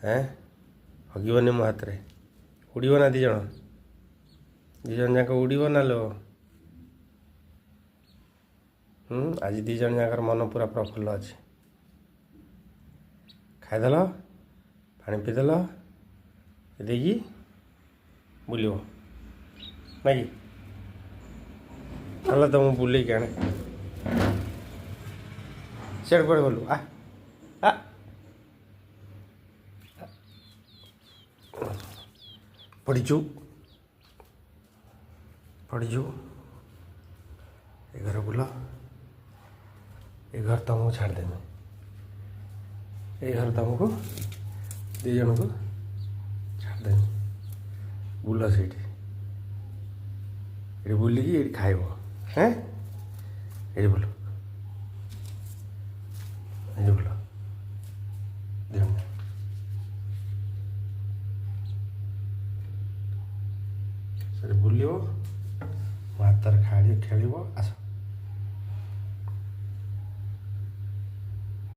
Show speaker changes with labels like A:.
A: ହେଁ ହଗିବନି ମୋ ହାତରେ ଉଡ଼ିବ ନା ଦୁଇ ଜଣ ଯାକ ଉଡ଼ିବ ନା ଲୋ ଆଜି ଦୁଇ ଜଣ ଯାକର ମନ ପୁରା ପ୍ରଫୁଲ୍ଲ ଅଛି ଖାଇଦେଲ ପାଣି ପିଇଦେଲ ଦେଇକି ବୁଲିବ ନାଇଁ କି ଚାଲ ତ ମୁଁ ବୁଲେଇକି ଆଣେ ସିଆଡ଼େ କୁଆଡ଼େ ଗଲୁ ଆ ପଡ଼ିଛୁ ଏ ଘର ବୁଲ ଏ ଘର ତୁମକୁ ଛାଡ଼ିଦେମି ଏ ଘର ତୁମକୁ ଦୁଇ ଜଣକୁ ଛାଡ଼ିଦେମି ବୁଲ ସେଇଠି ଏଠି ବୁଲିକି ଏଠି ଖାଇବ ହେଁ ଏଠି ବୁଲ ସେଠି ବୁଲିବ ମୋ ହାତରେ ଖେଳିବ ଆସ